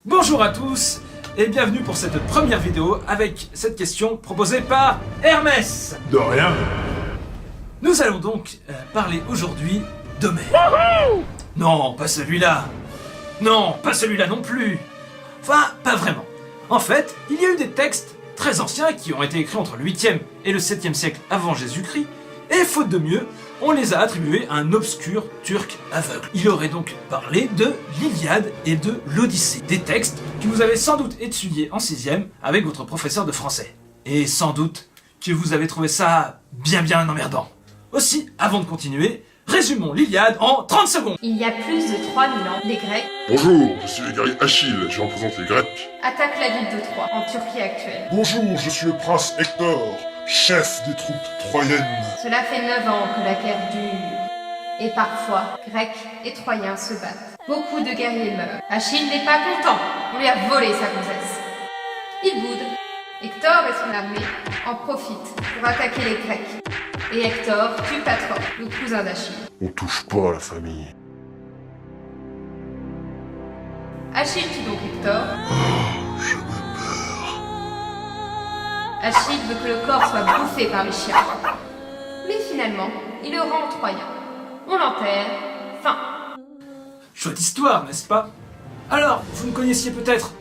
Bonjour à tous et bienvenue pour cette première vidéo avec cette question proposée par Hermès. De rien. Nous allons donc parler aujourd'hui d'Homère. Non, pas celui-là. Non, pas celui-là non plus. Enfin, pas vraiment. En fait, il y a eu des textes très anciens qui ont été écrits entre le 8e et le 7e siècle avant Jésus-Christ, et faute de mieux, on les a attribués à un obscur turc aveugle. Il aurait donc parlé de l'Iliade et de l'Odyssée, des textes que vous avez sans doute étudiés en 6e avec votre professeur de français. Et sans doute que vous avez trouvé ça bien emmerdant. Aussi, avant de continuer, résumons l'Iliade en 30 secondes. Il y a plus de 3000 ans, les Grecs Bonjour, je suis le guerrier Achille, je représente les Grecs. attaquent la ville de Troie, en Turquie actuelle. Bonjour, je suis le prince Hector, chef des troupes troyennes. Cela fait 9 ans que la guerre dure. Et parfois, Grecs et Troyens se battent. Beaucoup de guerriers meurent. Achille n'est pas content, on lui a volé sa gonzesse. Il boude. Hector et son armée en profitent pour attaquer les Grecs. Et Hector tue Patrocle, le cousin d'Achille. On touche pas à la famille. Achille tue donc Hector. Je me meurs. Achille veut que le corps soit bouffé par les chiens. Mais finalement, il le rend aux Troyens. On l'enterre. Fin. Chouette histoire, n'est-ce pas? Alors, vous ne connaissiez peut-être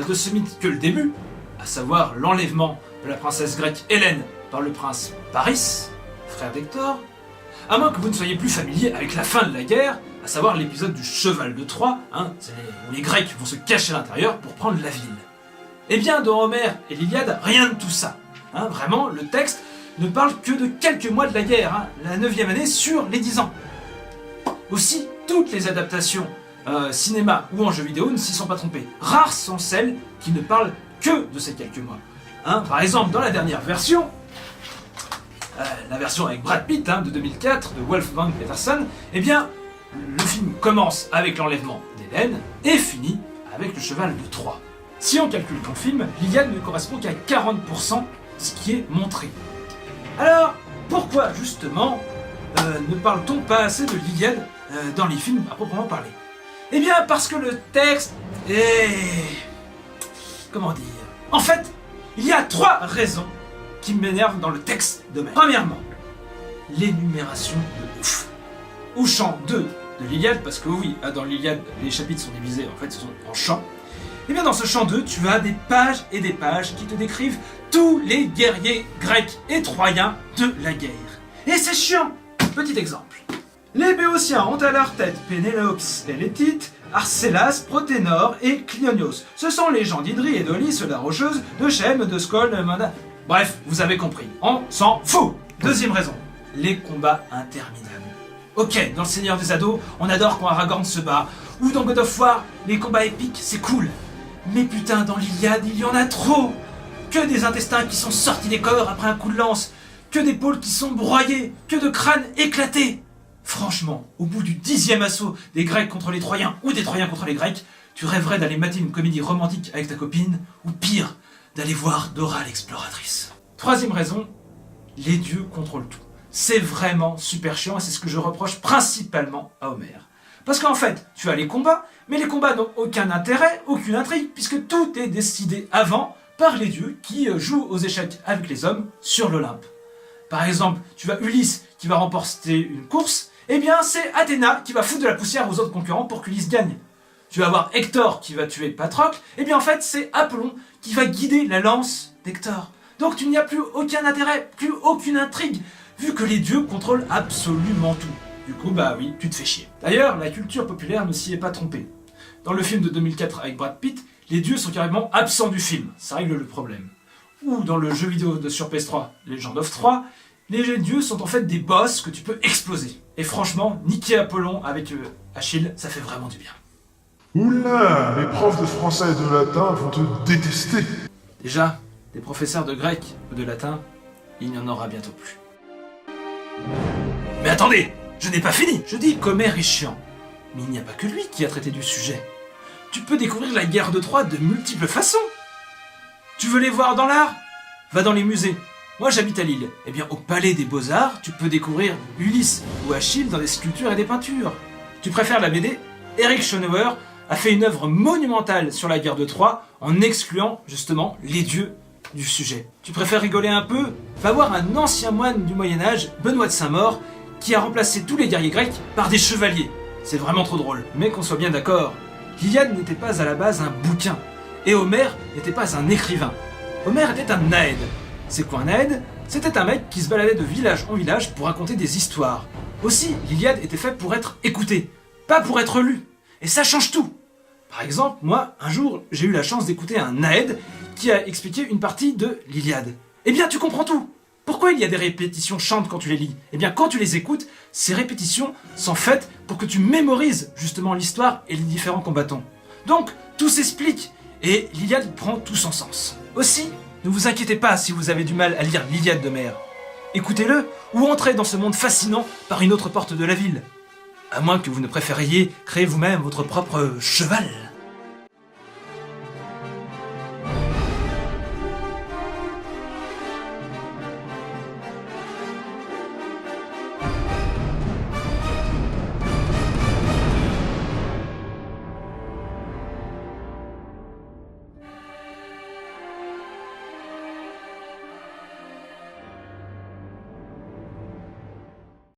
de ce mythe que le début, à savoir l'enlèvement de la princesse grecque Hélène par le prince Paris, frère d'Hector, à moins que vous ne soyez plus familier avec la fin de la guerre, à savoir l'épisode du cheval de Troie, c'est où les Grecs vont se cacher à l'intérieur pour prendre la ville. Eh bien, dans Homère et l'Iliade, rien de tout ça. Vraiment, le texte ne parle que de quelques mois de la guerre, la 9e année sur les 10 ans. Aussi, toutes les adaptations cinéma ou en jeu vidéo ne s'y sont pas trompées. Rares sont celles qui ne parlent que de ces quelques mois. Par exemple, dans la dernière version, la version avec Brad Pitt de 2004 de Wolfgang Petersen, eh bien, le film commence avec l'enlèvement d'Hélène et finit avec le cheval de Troie. Si on calcule ton film, l'Iliade ne correspond qu'à 40% de ce qui est montré. Alors, pourquoi justement ne parle-t-on pas assez de l'Iliade dans les films à proprement parler? Eh bien, parce que le texte est... comment dire? En fait, il y a 3 raisons qui m'énervent dans le texte d'Homère. Premièrement, l'énumération de ouf. Au chant 2 de l'Iliade, parce que oui, dans l'Iliade, les chapitres sont divisés en fait, ce sont en chants. Et bien dans ce chant 2, tu as des pages et des pages qui te décrivent tous les guerriers grecs et troyens de la guerre. Et c'est chiant. Petit exemple. Les Béotiens ont à leur tête Pénélope et Létite, Arcélas, Proténor et Clyonios. Ce sont les gens d'Hydrie et d'Olys, la Rocheuse, de Chème, de Skol, de Manda... Bref, vous avez compris, on s'en fout. Deuxième raison, les combats interminables. Ok, dans le Seigneur des Ados, on adore quand Aragorn se bat, ou dans God of War, les combats épiques, c'est cool. Mais putain, dans l'Iliade, il y en a trop. Que des intestins qui sont sortis des corps après un coup de lance, que des pôles qui sont broyés, que de crânes éclatés. Franchement, au bout du 10e assaut des Grecs contre les Troyens ou des Troyens contre les Grecs, tu rêverais d'aller mater une comédie romantique avec ta copine, ou pire, d'aller voir Dora l'exploratrice. Troisième raison, les dieux contrôlent tout. C'est vraiment super chiant et c'est ce que je reproche principalement à Homère. Parce qu'en fait, tu as les combats, mais les combats n'ont aucun intérêt, aucune intrigue, puisque tout est décidé avant par les dieux qui jouent aux échecs avec les hommes sur l'Olympe. Par exemple, tu as Ulysse qui va remporter une course, eh bien c'est Athéna qui va foutre de la poussière aux autres concurrents pour qu'Ulysse gagne. Tu vas avoir Hector qui va tuer Patrocle, eh bien en fait c'est Apollon qui va guider la lance d'Hector. Donc tu n'y as plus aucun intérêt, plus aucune intrigue, vu que les dieux contrôlent absolument tout. Du coup, bah oui, tu te fais chier. D'ailleurs, la culture populaire ne s'y est pas trompée. Dans le film de 2004 avec Brad Pitt, les dieux sont carrément absents du film, ça règle le problème. Ou dans le jeu vidéo de sur PS3, Legend of 3, les dieux sont en fait des boss que tu peux exploser. Et franchement, niquer Apollon avec Achille, ça fait vraiment du bien. Oula, les profs de français et de latin vont te détester. Déjà, des professeurs de grec ou de latin, il n'y en aura bientôt plus. Mais attendez, je n'ai pas fini. Je dis qu'Homère est chiant, mais il n'y a pas que lui qui a traité du sujet. Tu peux découvrir la guerre de Troie de multiples façons. Tu veux les voir dans l'art? Va dans les musées. Moi j'habite à Lille. Eh bien au Palais des Beaux-Arts, tu peux découvrir Ulysse ou Achille dans des sculptures et des peintures. Tu préfères la BD? Eric Schonauer a fait une œuvre monumentale sur la guerre de Troie en excluant justement les dieux du sujet. Tu préfères rigoler un peu? Va voir un ancien moine du Moyen-Âge, Benoît de Saint-Maur, qui a remplacé tous les guerriers grecs par des chevaliers. C'est vraiment trop drôle. Mais qu'on soit bien d'accord, l'Iliade n'était pas à la base un bouquin, et Homère n'était pas un écrivain. Homère était un naëd. C'est quoi un naëd? C'était un mec qui se baladait de village en village pour raconter des histoires. Aussi, l'Iliade était faite pour être écoutée, pas pour être lue. Et ça change tout. Par exemple, moi, un jour, j'ai eu la chance d'écouter un naëd qui a expliqué une partie de l'Iliade. Eh bien, tu comprends tout. Pourquoi il y a des répétitions chiantes quand tu les lis? Eh bien, quand tu les écoutes, ces répétitions sont faites pour que tu mémorises justement l'histoire et les différents combattants. Donc, tout s'explique et l'Iliade prend tout son sens. Aussi, ne vous inquiétez pas si vous avez du mal à lire l'Iliade d'Homère. Écoutez-le ou entrez dans ce monde fascinant par une autre porte de la ville. À moins que vous ne préfériez créer vous-même votre propre cheval.